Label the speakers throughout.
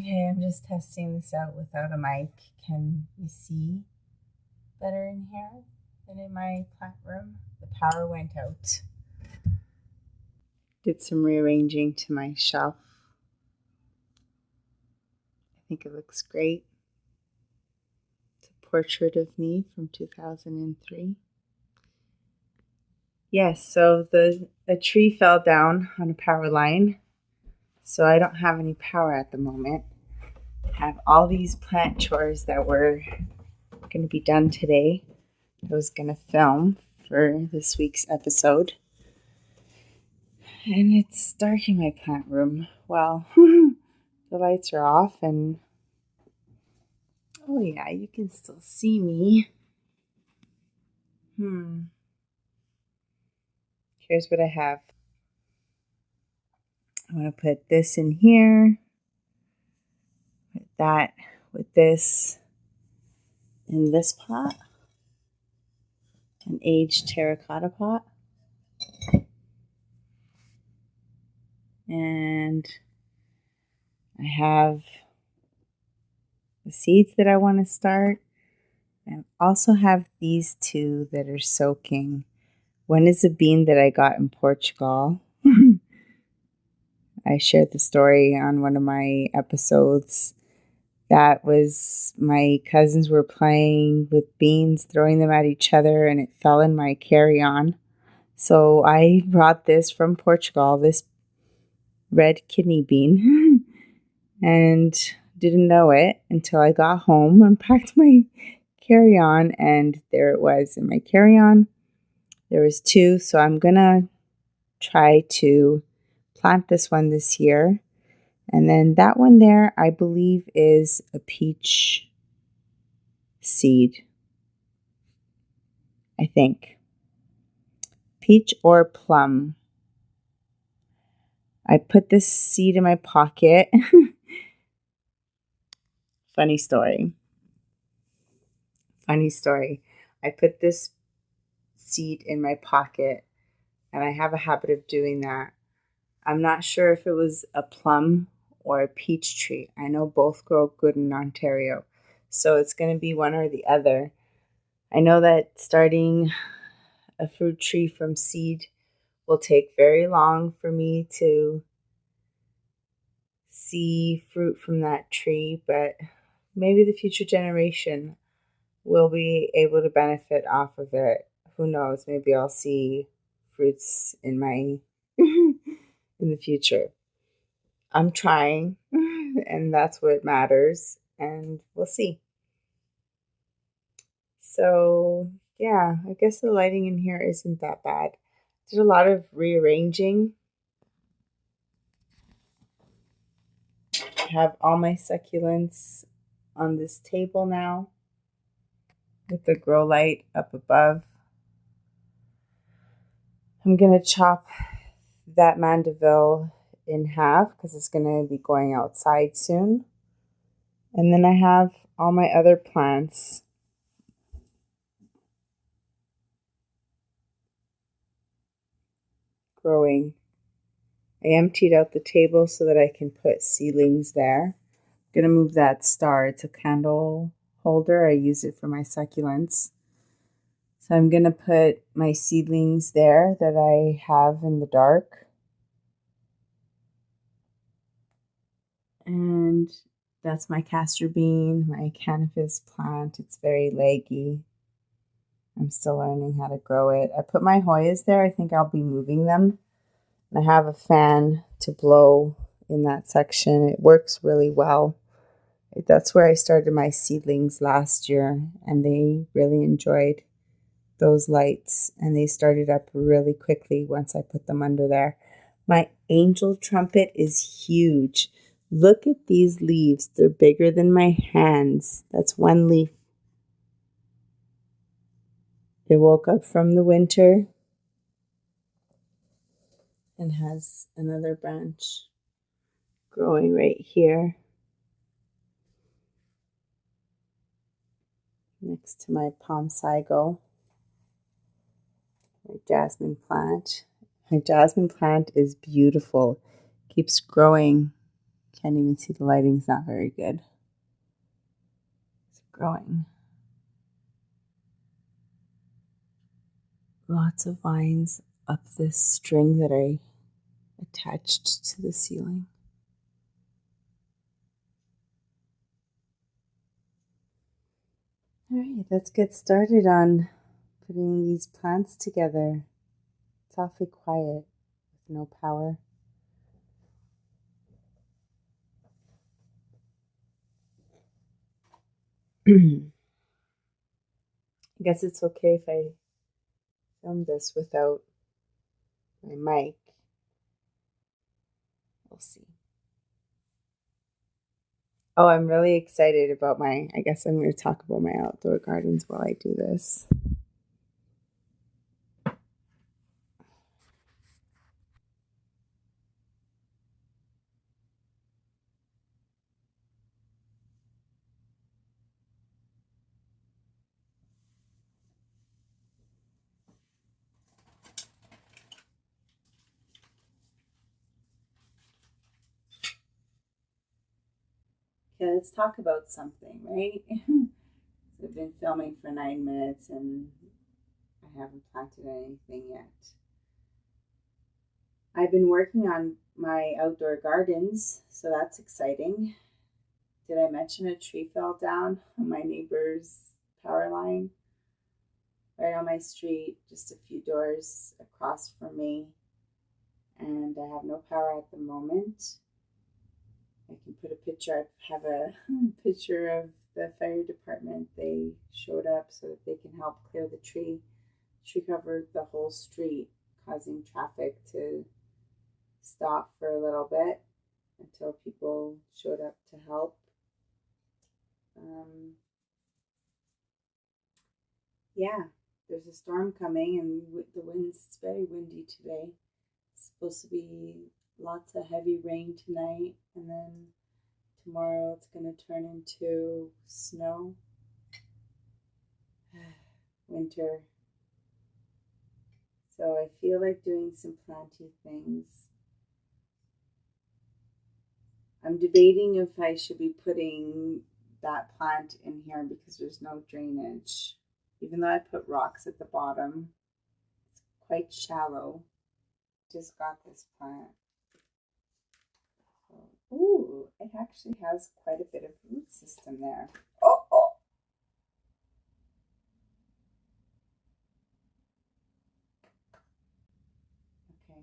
Speaker 1: Okay, I'm just testing this out without a mic. Can you see better in here than in my plant room? The power went out. Did some rearranging to my shelf. I think it looks great. It's a portrait of me from 2003. Yes, so a tree fell down on a power line, so I don't have any power at the moment. I have all these plant chores that were going to be done today. I was going to film for this week's episode. And it's dark in my plant room. Well, the lights are off and oh yeah, you can still see me. Here's what I have. I'm going to put this in here. Put that with this in this pot. An aged terracotta pot. And I have the seeds that I want to start. I also have these two that are soaking. One is a bean that I got in Portugal. I shared the story on one of my episodes. That was my cousins were playing with beans, throwing them at each other, and it fell in my carry-on. So I brought this from Portugal, this red kidney bean, and didn't know it until I got home and packed my carry-on, and there it was in my carry-on. There was two, so I'm going to try to plant this one this year. And then that one there, I believe, is a peach seed. I think. Peach or plum. I put this seed in my pocket. Funny story. I put this seed in my pocket, and I have a habit of doing that. I'm not sure if it was a plum or a peach tree. I know both grow good in Ontario, so it's going to be one or the other. I know that starting a fruit tree from seed will take very long for me to see fruit from that tree, but maybe the future generation will be able to benefit off of it. Who knows? Maybe I'll see fruits in my in the future. I'm trying, and that's what matters, and we'll see. So, yeah, I guess the lighting in here isn't that bad. Did a lot of rearranging. I have all my succulents on this table now with the grow light up above. I'm going to chop that mandeville in half because it's going to be going outside soon. And then I have all my other plants growing. I emptied out the table so that I can put seedlings there. I'm going to move that star. It's a candle holder. I use it for my succulents. So I'm going to put my seedlings there that I have in the dark. And that's my castor bean, my cannabis plant. It's very leggy. I'm still learning how to grow it. I put my Hoyas there. I think I'll be moving them. And I have a fan to blow in that section. It works really well. That's where I started my seedlings last year, and they really enjoyed those lights, and they started up really quickly once I put them under there. My angel trumpet is huge. Look at these leaves. They're bigger than my hands. That's one leaf. It woke up from the winter and has another branch growing right here next to my palm sago, my jasmine plant. My jasmine plant is beautiful. Keeps growing. Can't even see, the lighting's not very good. It's growing. Lots of vines up this string that I attached to the ceiling. All right, let's get started on putting these plants together. It's awfully quiet with no power. I guess it's okay if I film this without my mic. We'll see. Oh, I'm really excited about I guess I'm going to talk about my outdoor gardens while I do this. Okay, let's talk about something, right? I've been filming for 9 minutes and I haven't planted anything yet. I've been working on my outdoor gardens, so that's exciting. Did I mention a tree fell down on my neighbor's power line? Right on my street, just a few doors across from me. And I have no power at the moment. I can put a picture, I have a picture of the fire department. They showed up so that they can help clear the tree. The tree covered the whole street, causing traffic to stop for a little bit until people showed up to help. Yeah, there's a storm coming and the it's very windy today. It's supposed to be lots of heavy rain tonight, and then tomorrow it's going to turn into snow. Winter. So I feel like doing some planty things. I'm debating if I should be putting that plant in here because there's no drainage. Even though I put rocks at the bottom, it's quite shallow. Just got this plant. Ooh, it actually has quite a bit of root system there. Oh. Okay.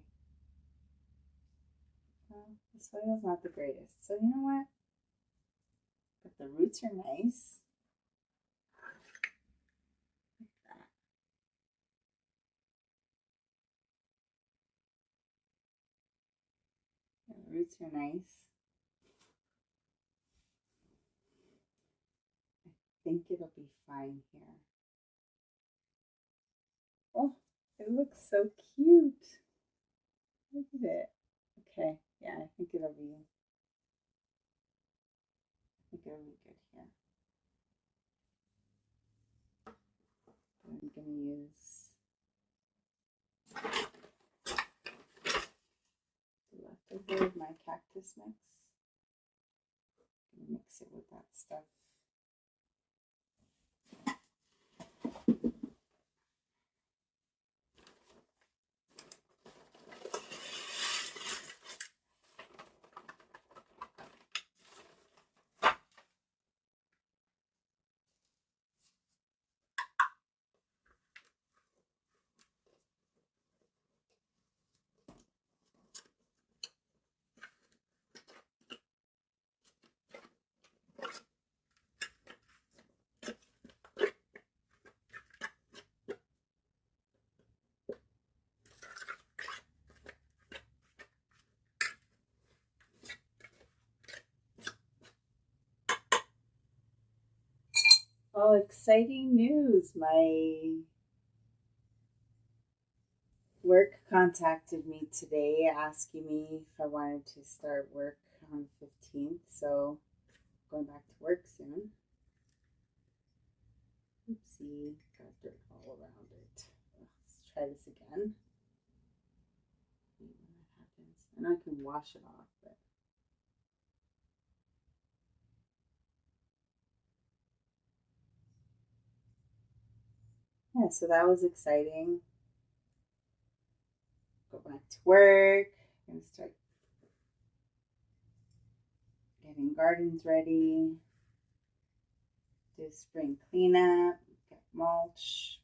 Speaker 1: Well, the soil's not the greatest. So you know what? But the roots are nice. Like that. Yeah, the roots are nice. I think it'll be fine here. Oh, it looks so cute. Look at it. Okay, yeah, I think it'll be good here. I'm gonna use the leftover of my cactus mix. I'm gonna mix it with that stuff. Oh, exciting news. My work contacted me today asking me if I wanted to start work on the 15th. So going back to work soon. Oopsie, got dirt all around it. Let's try this again. When that happens. And I can wash it off, but Yeah, so that was exciting. Go back to work. Gonna start getting gardens ready. Do spring cleanup. Get mulch.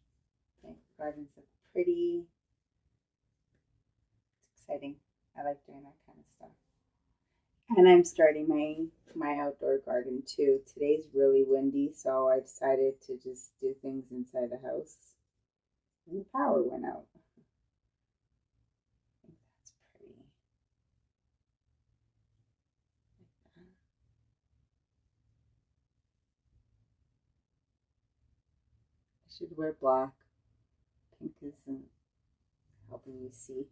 Speaker 1: Make gardens look pretty. It's exciting. I like doing that kind of stuff. And I'm starting my outdoor garden too. Today's really windy, so I decided to just do things inside the house. And the power went out. I think that's pretty. I should wear black. Pink isn't helping me see.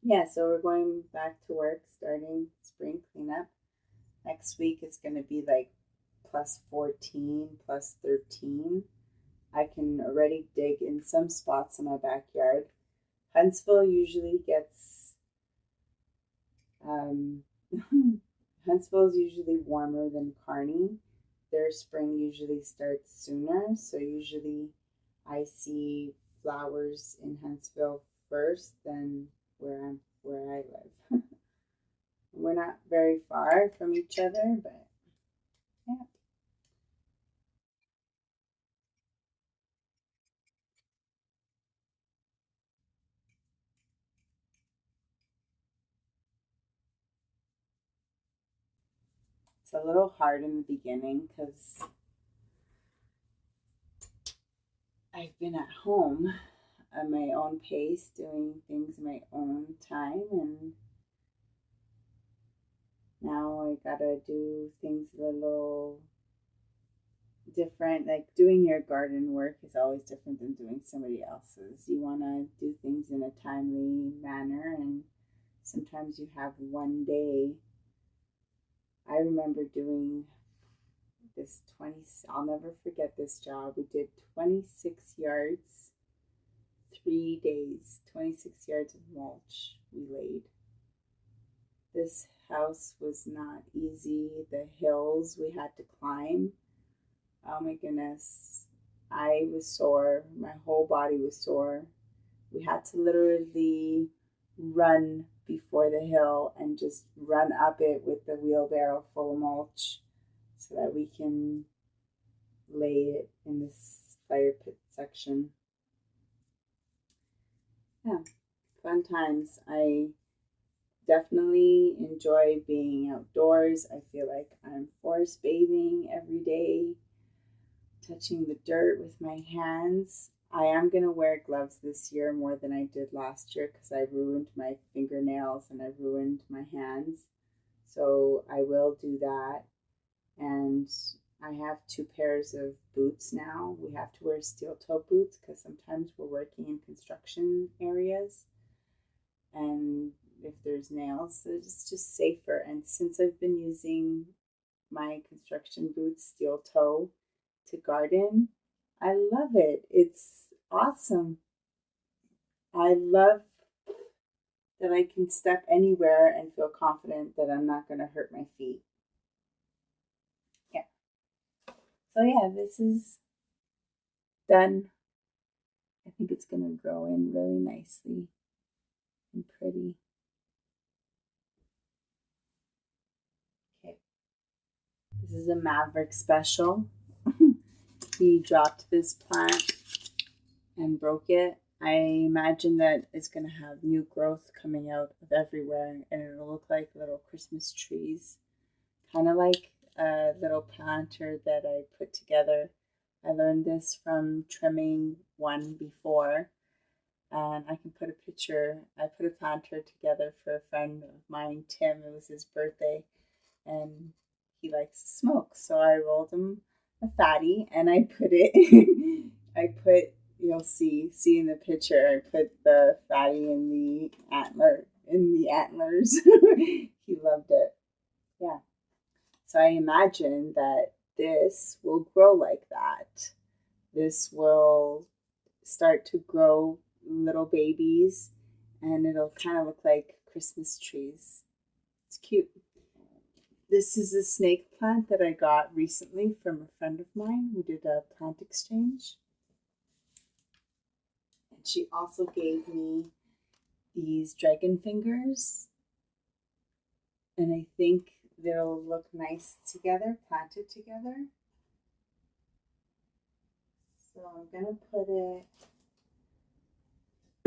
Speaker 1: Yeah, so we're going back to work starting spring cleanup. Next week it's going to be like plus 14, plus 13. I can already dig in some spots in my backyard. Huntsville usually gets, um, Huntsville is usually warmer than Kearney. Their spring usually starts sooner, so usually I see flowers in Huntsville first than where I live. We're not very far from each other, but yeah. It's a little hard in the beginning because I've been at home at my own pace, doing things in my own time, and now I gotta do things a little different. Like doing your garden work is always different than doing somebody else's. You want to do things in a timely manner, and sometimes you have one day. I remember doing this 20, I'll never forget this job. We did 26 yards, 3 days, 26 yards of mulch we laid. This house was not easy. The hills we had to climb. Oh my goodness. I was sore. My whole body was sore. We had to literally run before the hill and just run up it with the wheelbarrow full of mulch so that we can lay it in this fire pit section. Yeah, fun times. I definitely enjoy being outdoors. I feel like I'm forest bathing every day, touching the dirt with my hands. I am going to wear gloves this year more than I did last year because I ruined my fingernails and I ruined my hands. So I will do that. And I have 2 pairs of boots now. We have to wear steel toe boots because sometimes we're working in construction areas. And if there's nails, it's just safer. And since I've been using my construction boots, steel toe, to garden, I love it. It's awesome. I love that I can step anywhere and feel confident that I'm not going to hurt my feet. Yeah. So, yeah, this is done. I think it's going to grow in really nicely and pretty. Okay. This is a Maverick special. He dropped this plant and broke it. I imagine that it's going to have new growth coming out of everywhere and it'll look like little Christmas trees, kind of like a little planter that I put together. I learned this from trimming one before, and I can put a picture. I put a planter together for a friend of mine, Tim. It was his birthday, and he likes to smoke. So I rolled him a fatty and I put it, you'll see in the picture, I put the fatty in the antlers. He loved it. Yeah. So I imagine that this will grow like that. This will start to grow little babies and it'll kind of look like Christmas trees. It's cute. This is a snake plant that I got recently from a friend of mine who did a plant exchange. And she also gave me these dragon fingers. And I think they'll look nice together, planted together. So I'm going to put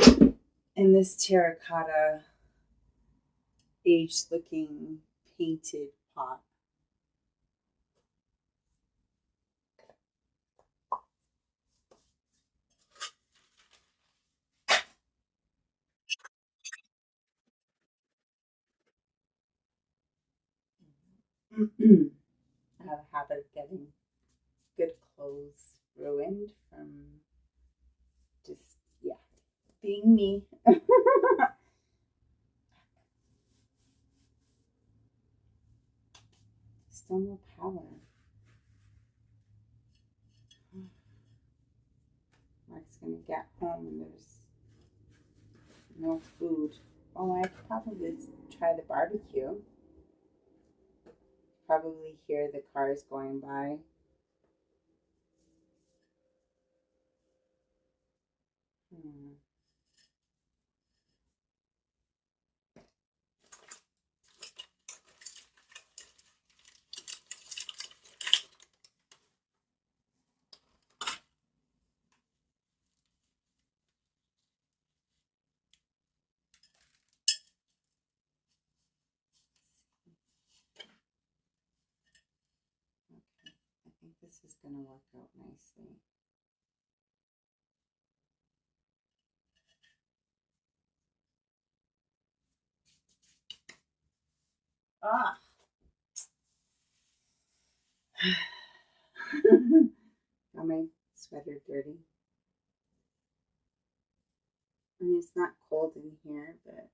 Speaker 1: it in this terracotta, aged looking painted pot. I have a habit of getting good clothes ruined from just, yeah, being me. Still no power. Mark's gonna get home and there's no food. Oh, I could probably try the barbecue. Probably hear the cars going by. Hmm. Okay, I think this is gonna work out nicely. Ah! Got my sweater dirty. I mean, it's not cold in here, but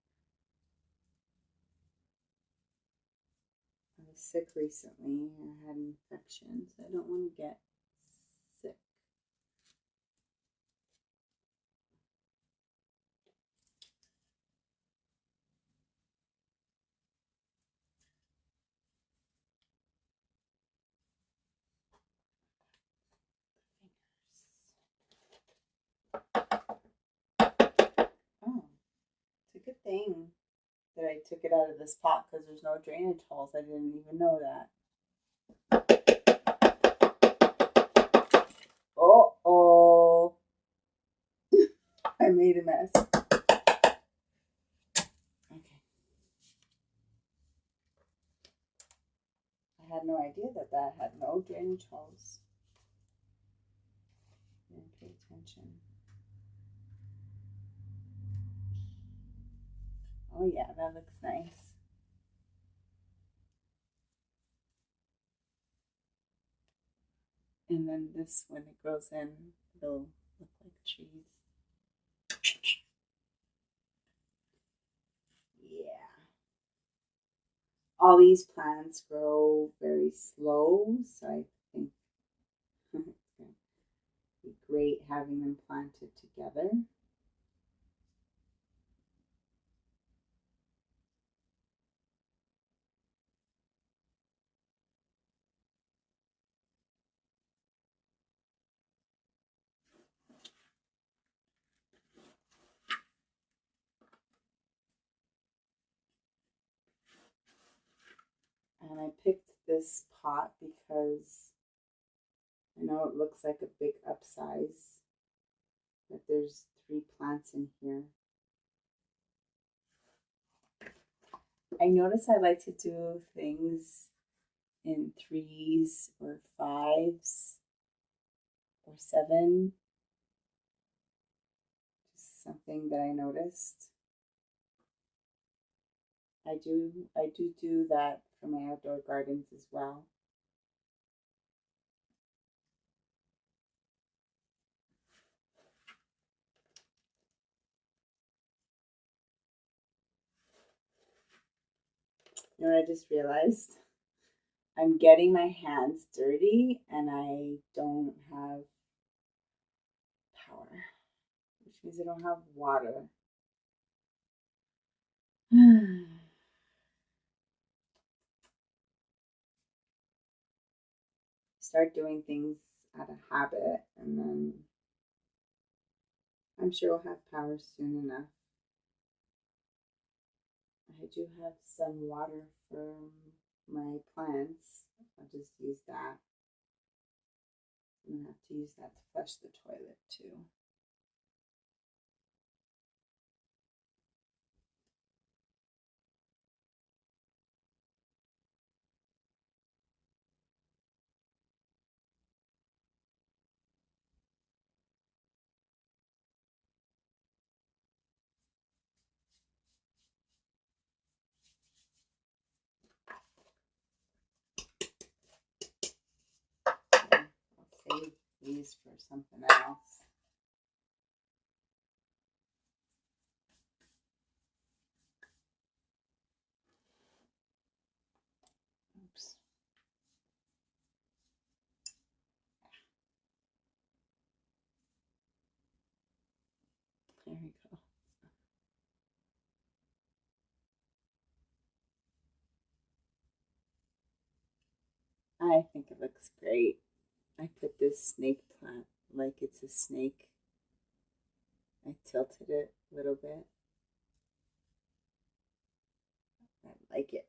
Speaker 1: I was sick recently. I had an infection, so I don't want to get sick. Oh, it's a good thing that I took it out of this pot because there's no drainage holes. I didn't even know that. Oh, I made a mess. Okay. I had no idea that that had no drainage holes. Didn't pay attention. Oh yeah, that looks nice. And then this, when it grows in, it'll look like trees. Yeah. All these plants grow very slow, so I think it's going to be great having them planted together. And I picked this pot because I know it looks like a big upsize, but there's 3 plants in here. I notice I like to do things in 3s or 5s or 7. Just something that I noticed. I do that for my outdoor gardens as well. You know what I just realized? I'm getting my hands dirty and I don't have power, which means I don't have water. start doing things out of habit, and then I'm sure we'll have power soon enough. I do have some water from my plants. I'll just use that. I'm gonna have to use that to flush the toilet too. I'll save these for something else. Oops. There we go. I think it looks great. I put this snake plant like it's a snake. I tilted it a little bit. I like it.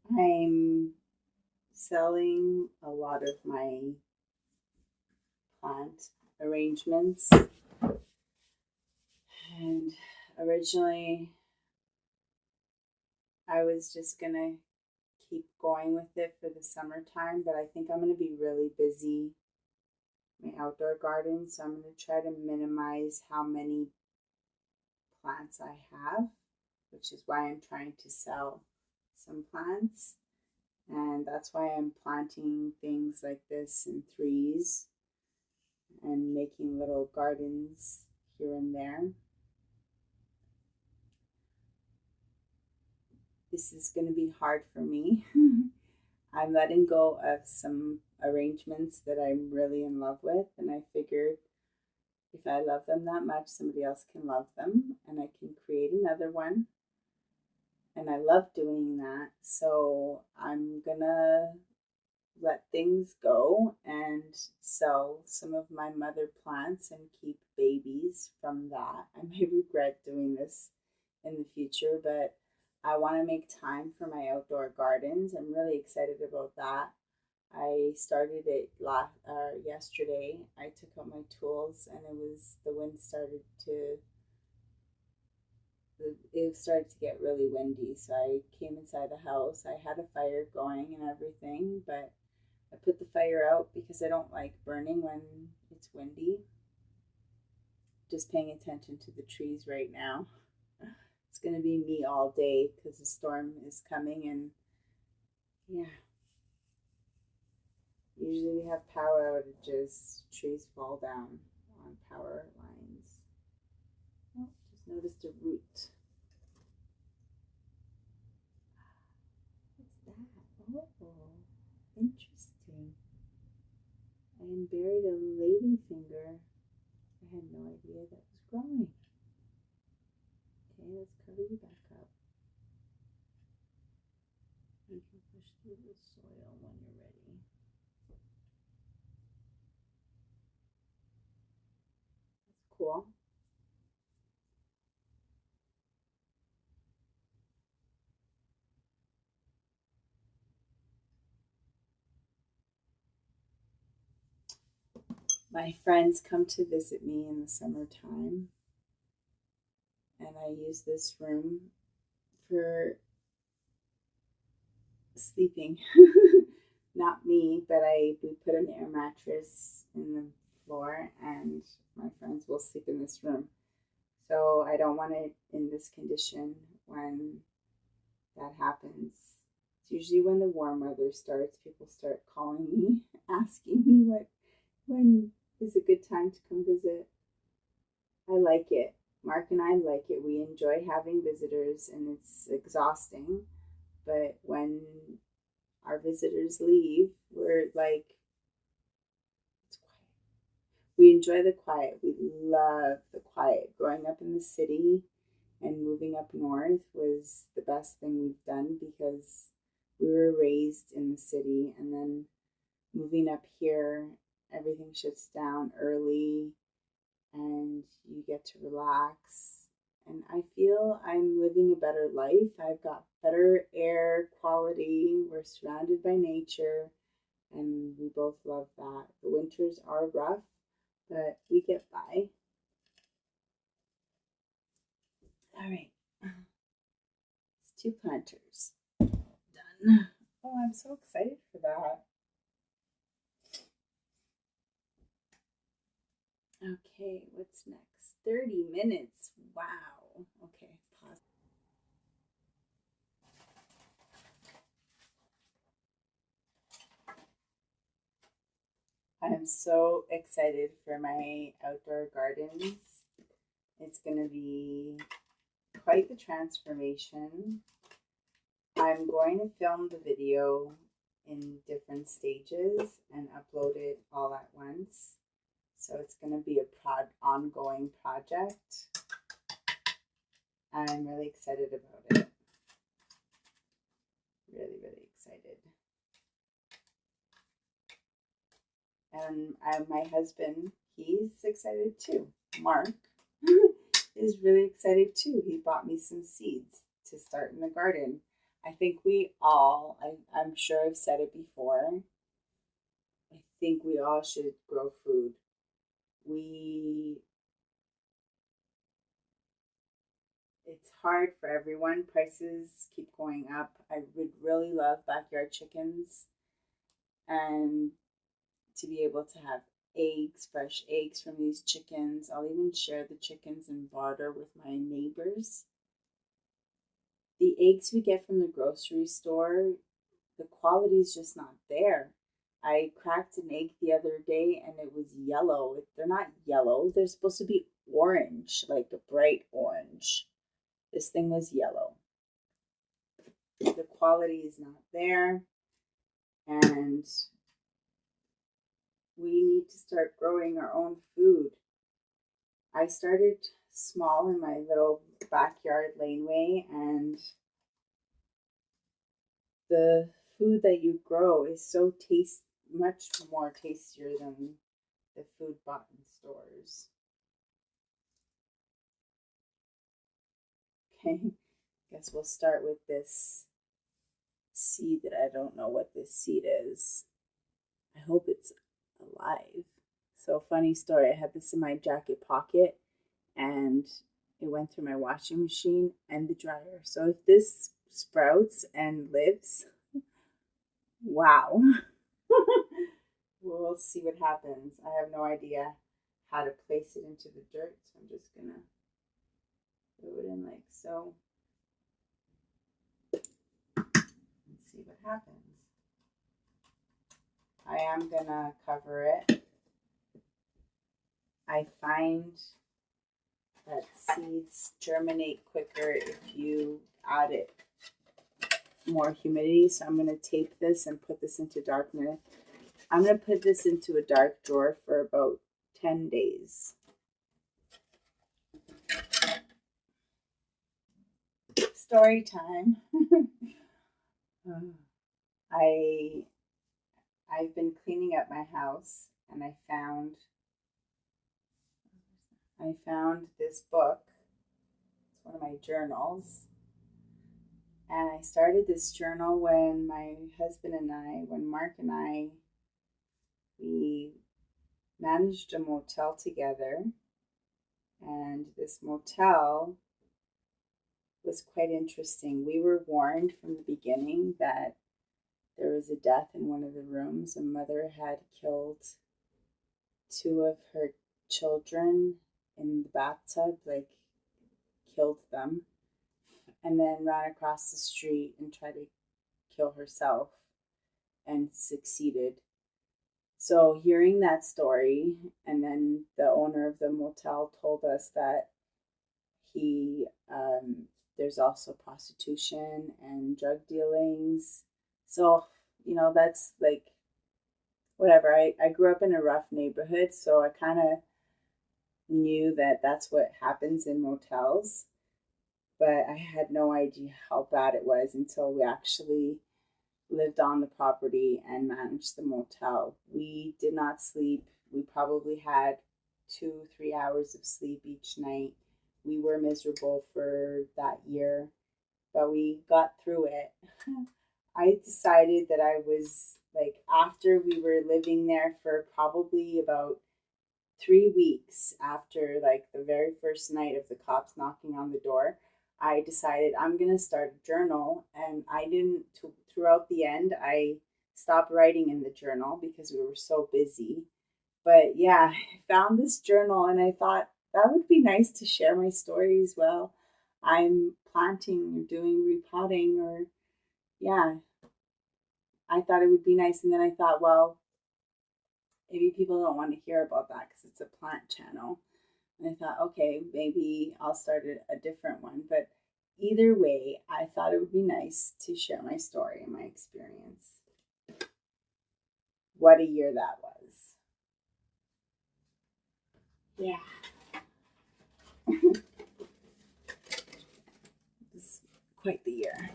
Speaker 1: I'm selling a lot of my plant arrangements. And originally, I was just going to keep going with it for the summertime, but I think I'm going to be really busy in my outdoor garden, so I'm going to try to minimize how many plants I have, which is why I'm trying to sell some plants. And that's why I'm planting things like this in threes and making little gardens here and there. This is going to be hard for me. I'm letting go of some arrangements that I'm really in love with, and I figured if I love them that much, somebody else can love them, and I can create another one. And I love doing that, so I'm gonna let things go and sell some of my mother plants and keep babies from that. I may regret doing this in the future, but I want to make time for my outdoor gardens. I'm really excited about that. I started it yesterday. I took out my tools and the wind started to it started to get really windy. So I came inside the house. I had a fire going and everything, but I put the fire out because I don't like burning when it's windy. Just paying attention to the trees right now. It's going to be me all day because the storm is coming, and yeah. Usually we have power outages, trees fall down on power lines. Oh, just noticed a root. What's that? Oh, interesting. I buried a ladyfinger. I had no idea that was growing. Okay, let's cover you back up. You can push through the soil when you're ready. That's cool. My friends come to visit me in the summertime, and I use this room for sleeping. Not me, but we put an air mattress in the floor, and my friends will sleep in this room. So I don't want it in this condition when that happens. It's usually when the warm weather starts, people start calling me, asking me when is a good time to come visit. I like it. Mark and I like it. We enjoy having visitors, and it's exhausting. But when our visitors leave, we're like, it's quiet. We enjoy the quiet. We love the quiet. Growing up in the city, And moving up north was the best thing we've done because we were raised in the city, and then moving up here, everything shuts down early and you get to relax. And I feel I'm living a better life. I've got better air quality. We're surrounded by nature, and we both love that. The winters are rough, but we get by. All right, it's 2 planters done. Oh, I'm so excited for that. Okay, what's next? 30 minutes. Wow. Okay, pause. I'm so excited for my outdoor gardens. It's going to be quite the transformation. I'm going to film the video in different stages and upload it all at once. So it's going to be a ongoing project. I'm really excited about it. Really, really excited. And my husband, he's excited too. Mark is really excited too. He bought me some seeds to start in the garden. I think I'm sure I've said it before, I think we all should grow food. It's hard for everyone. Prices keep going up. I would really love backyard chickens and to be able to have eggs, fresh eggs from these chickens. I'll even share the chickens and barter with my neighbors. The eggs we get from the grocery store, the quality is just not there. I cracked an egg the other day and it was yellow. They're not yellow, they're supposed to be orange, like a bright orange. This thing was yellow. The quality is not there, and we need to start growing our own food. I started small in my little backyard laneway, and the food that you grow is so much more tastier than the food bought in stores. Okay, guess we'll start with this seed that I don't know what this seed is. I hope it's alive. So, funny story, I had this in my jacket pocket and it went through my washing machine and the dryer. So, if this sprouts and lives, wow. We'll see what happens. I have no idea how to place it into the dirt, so I'm just gonna throw it in like so and see what happens. I am gonna cover it. I find that seeds germinate quicker if you add it more humidity. So I'm gonna tape this and put this into darkness. I'm gonna put this into a dark drawer for about 10 days. Story time. I've been cleaning up my house and I found this book. It's one of my journals. And I started this journal when Mark and I, we managed a motel together. And this motel was quite interesting. We were warned from the beginning that there was a death in one of the rooms. A mother had killed 2 of her children in the bathtub, like killed them, and then ran across the street and tried to kill herself and succeeded. So hearing that story, and then the owner of the motel told us that there's also prostitution and drug dealings. So, that's like, whatever. I grew up in a rough neighborhood, so I kind of knew that that's what happens in motels. but I had no idea how bad it was until we actually lived on the property and managed the motel. We did not sleep. We probably had 2-3 hours of sleep each night. We were miserable for that year, but we got through it. I decided that I was like, after we were living there for probably about 3 weeks after like the very first night of the cops knocking on the door, I decided I'm going to start a journal. And I didn't, throughout the end, I stopped writing in the journal because we were so busy. But yeah, I found this journal and I thought that would be nice to share my stories while I'm planting or doing repotting, or yeah, I thought it would be nice. And then I thought, well, maybe people don't want to hear about that because it's a plant channel. And I thought, okay, maybe I'll start a different one. But either way, I thought it would be nice to share my story and my experience. What a year that was. Yeah. It was quite the year.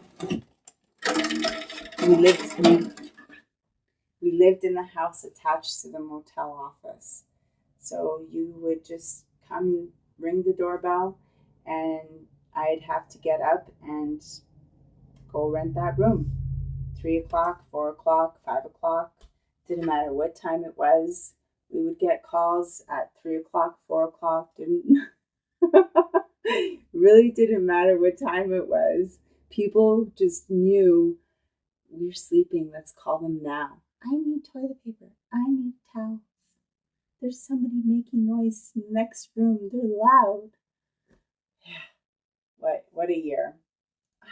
Speaker 1: We lived in the house attached to the motel office. So you would just come, ring the doorbell, and I'd have to get up and go rent that room. 3 o'clock, 4 o'clock, 5 o'clock, didn't matter what time it was. We would get calls at 3 o'clock, 4 o'clock, didn't really didn't matter what time it was. People just knew we're sleeping. Let's call them now. I need toilet paper. I need towels. There's somebody making noise in the next room. They're loud. Yeah. What a year.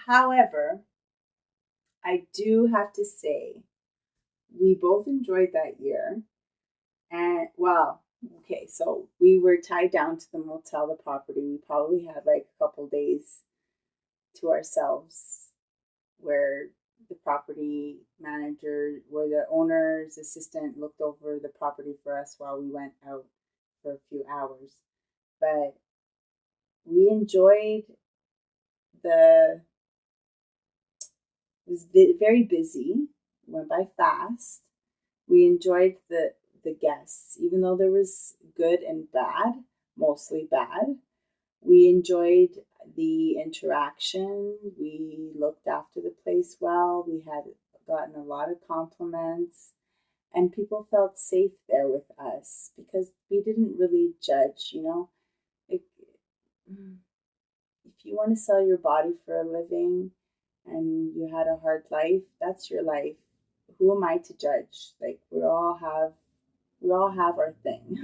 Speaker 1: However, I do have to say, we both enjoyed that year. And well, okay, so we were tied down to the motel, the property. We probably had like a couple days to ourselves where the property manager, where the owner's assistant looked over the property for us while we went out for a few hours. But we enjoyed it was very busy, went by fast. We enjoyed the guests, even though there was good and bad, mostly bad. We enjoyed the interaction. We looked after the place well. We had gotten a lot of compliments, and people felt safe there with us because we didn't really judge, Like, if you want to sell your body for a living and you had a hard life, that's your life. Who am I to judge? Like, we all have our thing.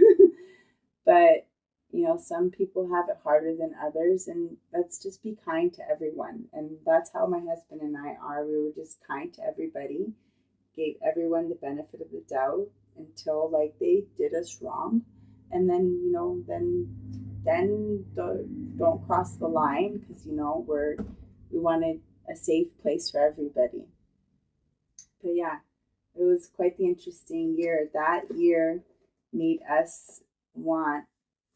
Speaker 1: But some people have it harder than others, and let's just be kind to everyone. And that's how my husband and I are. We were just kind to everybody, gave everyone the benefit of the doubt until like they did us wrong, and then don't cross the line, because we wanted a safe place for everybody. But yeah, it was quite the interesting year. That year made us want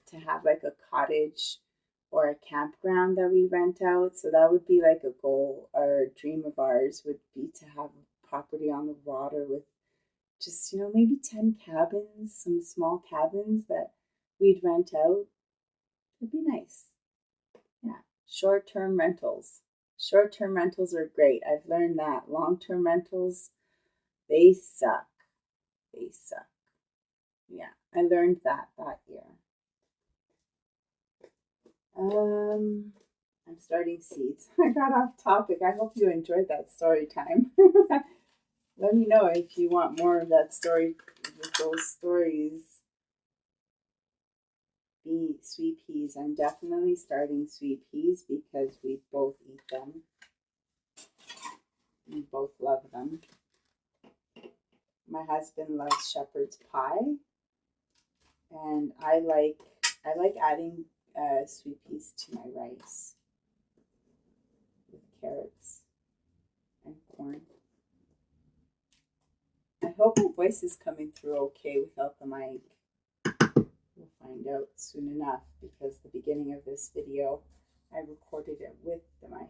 Speaker 1: to have like a cottage or a campground that we rent out. So that would be like a goal or a dream of ours, would be to have a property on the water with just, maybe 10 cabins, some small cabins that we'd rent out. It'd be nice. Yeah. Short-term rentals. Short-term rentals are great. I've learned that. Long-term rentals, they suck. They suck. Yeah, I learned that year. I'm starting seeds. I got off topic. I hope you enjoyed that story time. Let me know if you want more of that story, with those stories. Sweet peas. I'm definitely starting sweet peas because we both eat them. We both love them. My husband loves shepherd's pie, and I like adding sweet peas to my rice with carrots and corn. I hope my voice is coming through okay without the mic. We'll find out soon enough, because the beginning of this video I recorded it with the mic.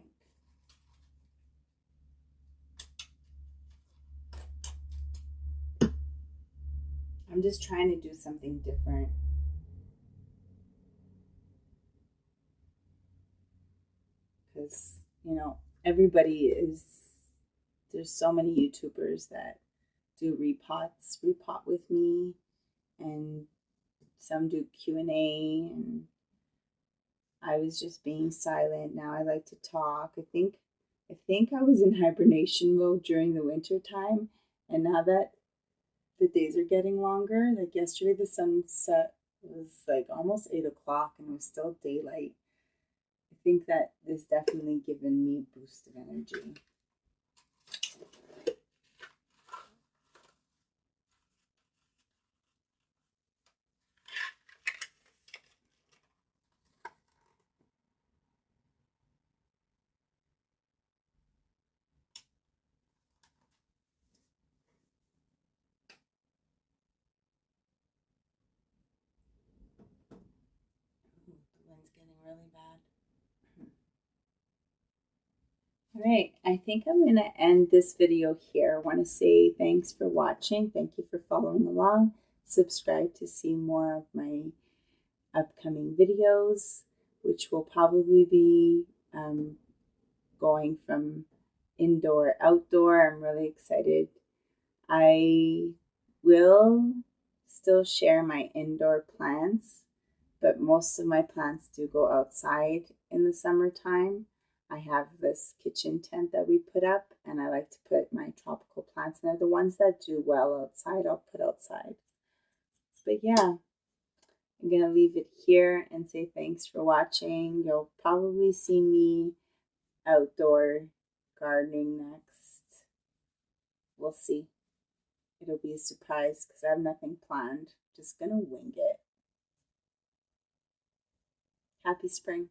Speaker 1: I'm just trying to do something different. Because, everybody there's so many YouTubers that do repot with me, and some do Q&A, and I was just being silent. Now I like to talk. I think I was in hibernation mode during the winter time, and now that the days are getting longer, like yesterday the sunset was like almost 8 o'clock and it was still daylight. I think that this definitely given me a boost of energy. The wind's getting really bad. All right, I think I'm going to end this video here. I want to say thanks for watching. Thank you for following along. Subscribe to see more of my upcoming videos, which will probably be going from indoor, outdoor. I'm really excited. I will still share my indoor plants, but most of my plants do go outside in the summertime. I have this kitchen tent that we put up, and I like to put my tropical plants in there. The ones that do well outside, I'll put outside. But yeah, I'm going to leave it here and say thanks for watching. You'll probably see me outdoor gardening next. We'll see. It'll be a surprise because I have nothing planned. Just going to wing it. Happy spring.